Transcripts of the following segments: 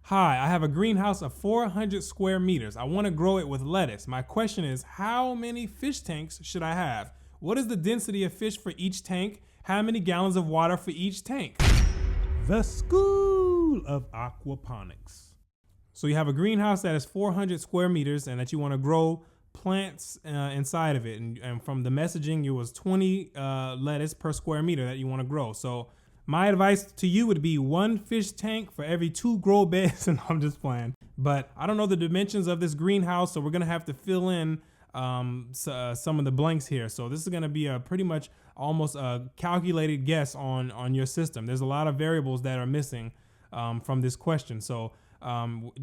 Hi, I have a greenhouse of 400 square meters. I want to grow it with lettuce. My question is, how many fish tanks should I have? What is the density of fish for each tank? How many gallons of water for each tank? The School of Aquaponics. So you have a greenhouse that is 400 square meters and that you want to grow plants inside of it. And from the messaging, it was 20 lettuce per square meter that you want to grow. So my advice to you would be 1 fish tank for every 2 grow beds. And I'm just playing. But I don't know the dimensions of this greenhouse, so we're going to have to fill in some of the blanks here. So this is going to be a pretty much almost a calculated guess on your system. There's a lot of variables that are missing from this question. So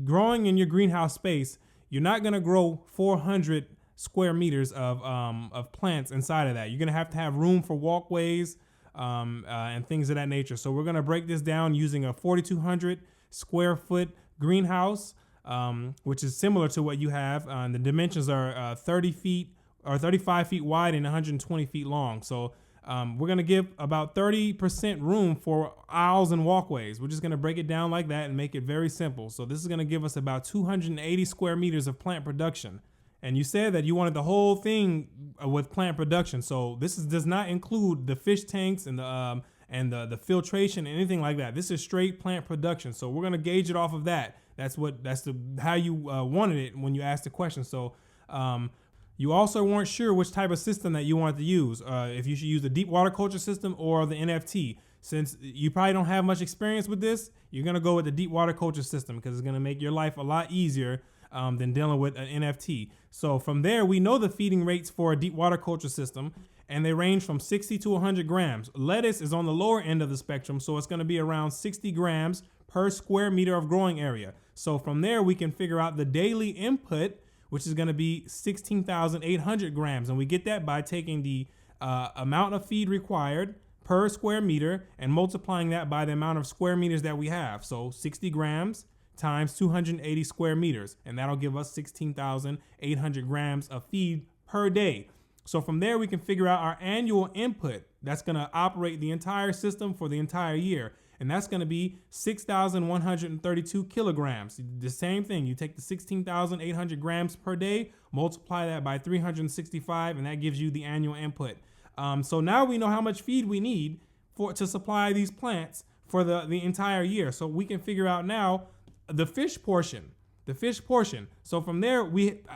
growing in your greenhouse space, you're not going to grow 400 square meters of plants inside of that. You're going to have room for walkways and things of that nature. So we're going to break this down using a 4,200 square foot greenhouse, which is similar to what you have. The dimensions are 30 feet or 35 feet wide and 120 feet long. So we're going to give about 30% room for aisles and walkways. We're just going to break it down like that and make it very simple. So this is going to give us about 280 square meters of plant production. And you said that you wanted the whole thing with plant production. So this does not include the fish tanks and the filtration, anything like that. This is straight plant production. So we're going to gauge it off of that. That's how you wanted it when you asked the question. So you also weren't sure which type of system that you wanted to use, if you should use the deep water culture system or the NFT. Since you probably don't have much experience with this, you're going to go with the deep water culture system because it's going to make your life a lot easier than dealing with an NFT. So from there, we know the feeding rates for a deep water culture system, and they range from 60 to 100 grams. Lettuce is on the lower end of the spectrum, so it's going to be around 60 grams per square meter of growing area. So from there, we can figure out the daily input, which is going to be 16,800 grams. And we get that by taking the amount of feed required per square meter and multiplying that by the amount of square meters that we have. So 60 grams times 280 square meters, and that'll give us 16,800 grams of feed per day. So from there, we can figure out our annual input that's going to operate the entire system for the entire year. And that's going to be 6,132 kilograms. The same thing. You take the 16,800 grams per day, multiply that by 365, and that gives you the annual input. So now we know how much feed we need to supply these plants for the entire year. So we can figure out now the fish portion. So from there,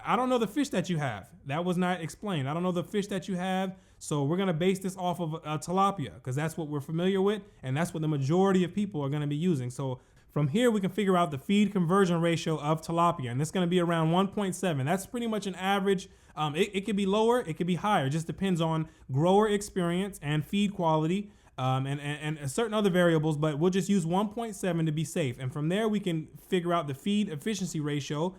I don't know the fish that you have. That was not explained. I don't know the fish that you have. So we're going to base this off of tilapia because that's what we're familiar with. And that's what the majority of people are going to be using. So from here, we can figure out the feed conversion ratio of tilapia. And it's going to be around 1.7. That's pretty much an average. It could be lower. It could be higher. It just depends on grower experience and feed quality. And certain other variables, but we'll just use 1.7 to be safe. And from there, we can figure out the feed efficiency ratio,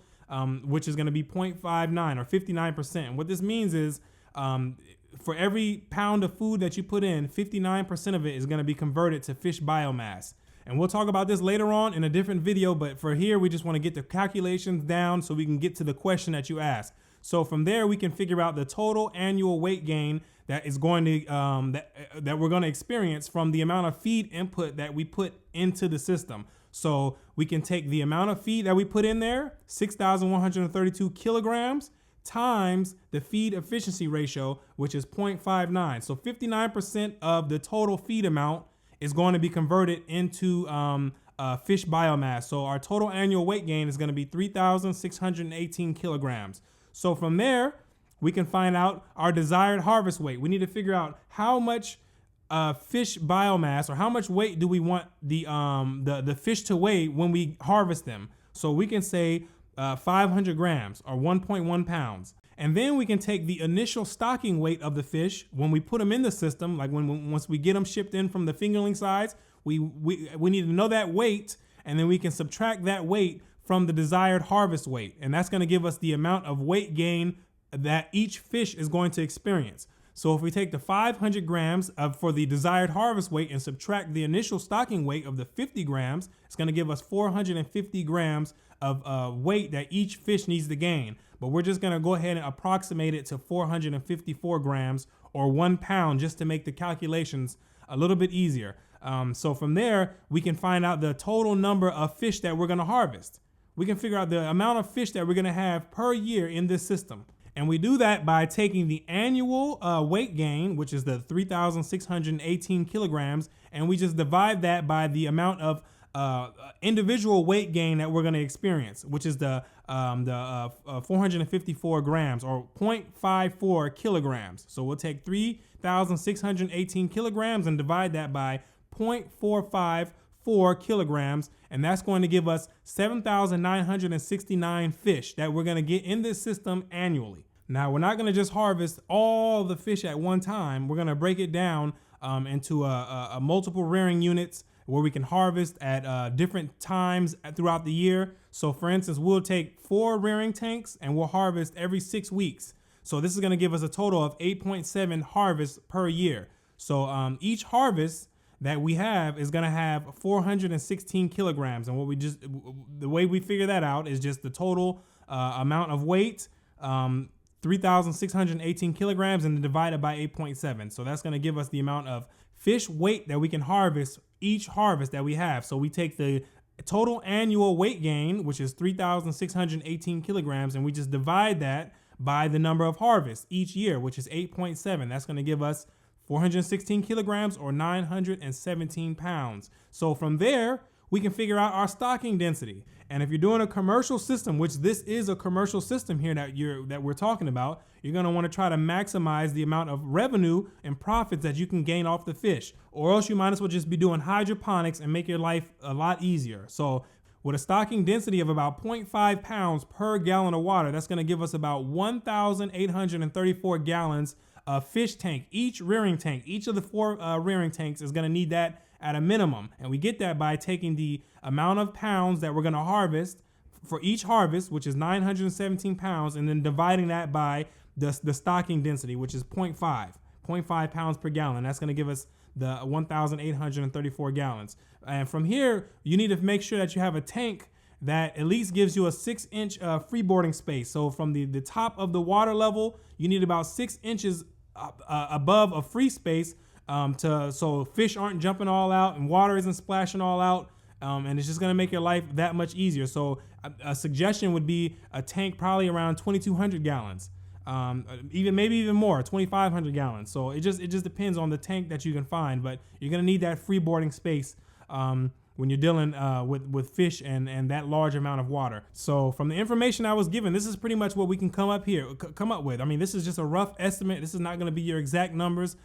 which is going to be 0.59 or 59%. And what this means is for every pound of food that you put in, 59% of it is going to be converted to fish biomass. And we'll talk about this later on in a different video, but for here, we just want to get the calculations down so we can get to the question that you asked. So from there, we can figure out the total annual weight gain that is going to that we're going to experience from the amount of feed input that we put into the system. So we can take the amount of feed that we put in there, 6,132 kilograms, times the feed efficiency ratio, which is 0.59. So 59% of the total feed amount is going to be converted into fish biomass. So our total annual weight gain is going to be 3,618 kilograms. So from there, we can find out our desired harvest weight. We need to figure out how much fish biomass or how much weight do we want the fish to weigh when we harvest them. So we can say 500 grams or 1.1 pounds. And then we can take the initial stocking weight of the fish when we put them in the system, like once we get them shipped in from the fingerling size, we need to know that weight, and then we can subtract that weight from the desired harvest weight. And that's going to give us the amount of weight gain that each fish is going to experience. So if we take the 500 grams for the desired harvest weight and subtract the initial stocking weight of the 50 grams, it's going to give us 450 grams of weight that each fish needs to gain. But we're just going to go ahead and approximate it to 454 grams or 1 pound just to make the calculations a little bit easier. So from there, we can find out the total number of fish that we're going to harvest. We can figure out the amount of fish that we're going to have per year in this system. And we do that by taking the annual weight gain, which is the 3,618 kilograms, and we just divide that by the amount of individual weight gain that we're going to experience, which is the 454 grams or 0.54 kilograms. So we'll take 3,618 kilograms and divide that by 0.454 kilograms, and that's going to give us 7,969 fish that we're going to get in this system annually. Now, we're not going to just harvest all the fish at one time. We're going to break it down into a multiple rearing units where we can harvest at different times throughout the year. So for instance, we'll take 4 rearing tanks and we'll harvest every 6 weeks. So this is going to give us a total of 8.7 harvests per year. So each harvest that we have is going to have 416 kilograms. And the way we figure that out is just the total amount of weight, 3,618 kilograms, and divided by 8.7. So that's going to give us the amount of fish weight that we can harvest each harvest that we have. So we take the total annual weight gain, which is 3,618 kilograms, and we just divide that by the number of harvests each year, which is 8.7. That's going to give us 416 kilograms or 917 pounds. So from there, we can figure out our stocking density. And if you're doing a commercial system, which this is a commercial system here that we're talking about, you're going to want to try to maximize the amount of revenue and profits that you can gain off the fish, or else you might as well just be doing hydroponics and make your life a lot easier. So with a stocking density of about 0.5 pounds per gallon of water, that's going to give us about 1,834 gallons of fish tank. Each rearing tank, each of the 4 rearing tanks is going to need that at a minimum. And we get that by taking the amount of pounds that we're going to harvest for each harvest, which is 917 pounds, and then dividing that by the stocking density, which is 0.5 pounds per gallon. That's going to give us the 1,834 gallons. And from here, you need to make sure that you have a tank that at least gives you a 6-inch freeboarding space. So from the top of the water level, you need about 6 inches above a free space so fish aren't jumping all out and water isn't splashing all out. And it's just going to make your life that much easier. So a suggestion would be a tank probably around 2,200 gallons, maybe even more, 2,500 gallons. So it just depends on the tank that you can find, but you're going to need that freeboarding space when you're dealing with fish and that large amount of water. So from the information I was given, this is pretty much what we can come up with. I mean, this is just a rough estimate. This is not going to be your exact numbers.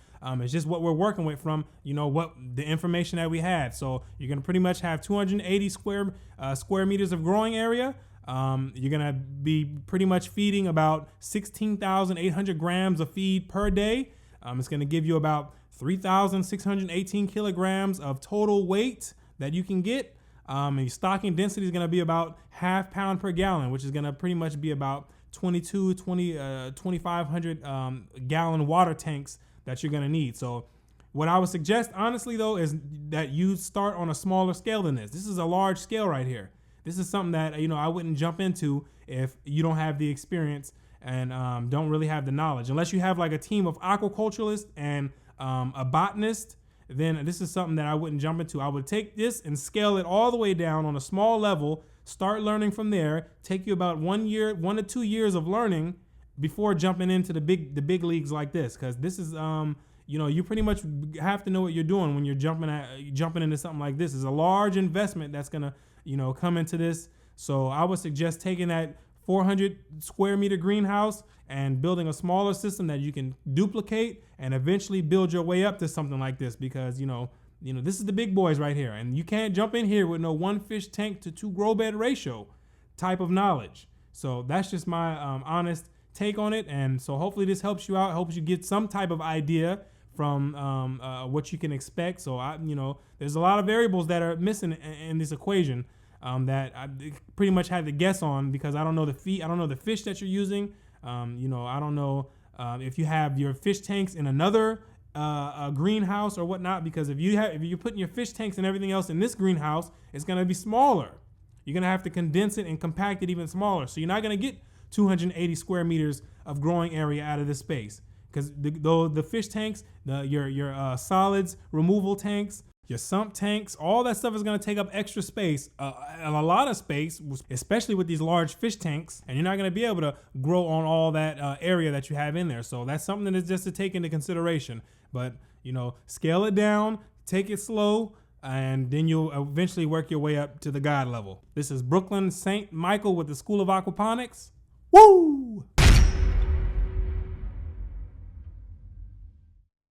It's just what we're working with from, what the information that we had. So you're going to pretty much have 280 square meters of growing area. You're going to be pretty much feeding about 16,800 grams of feed per day. It's going to give you about 3,618 kilograms of total weight that you can get. And your stocking density is going to be about 0.5 pound per gallon, which is going to pretty much be about 2,500 gallon water tanks that you're going to need. So what I would suggest, honestly, though, is that you start on a smaller scale than this. This is a large scale right here. This is something that, I wouldn't jump into if you don't have the experience and don't really have the knowledge. Unless you have like a team of aquaculturists and a botanist, then this is something that I wouldn't jump into. I would take this and scale it all the way down on a small level, start learning from there, take you about 1 to 2 years of learning before jumping into the big leagues like this. Because this is, you pretty much have to know what you're doing when you're jumping into something like this. It's a large investment that's going to, come into this. So I would suggest taking that 400 square meter greenhouse and building a smaller system that you can duplicate and eventually build your way up to something like this, because this is the big boys right here, and you can't jump in here with no 1 fish tank to 2 grow bed ratio type of knowledge. So that's just my honest take on it. And so hopefully this helps you out, helps you get some type of idea from what you can expect. So there's a lot of variables that are missing in this equation that I pretty much had to guess on, because I don't know the fish that you're using. I don't know if you have your fish tanks in another greenhouse or whatnot, because if you're putting your fish tanks and everything else in this greenhouse, it's going to be smaller. You're going to have to condense it and compact it even smaller. So you're not going to get 280 square meters of growing area out of this space, because the fish tanks, your solids removal tanks, your sump tanks, all that stuff is going to take up extra space, a lot of space, especially with these large fish tanks, and you're not going to be able to grow on all that area that you have in there. So that's something that is just to take into consideration. But, scale it down, take it slow, and then you'll eventually work your way up to the God level. This is Brooklyn St. Michael with the School of Aquaponics. Woo!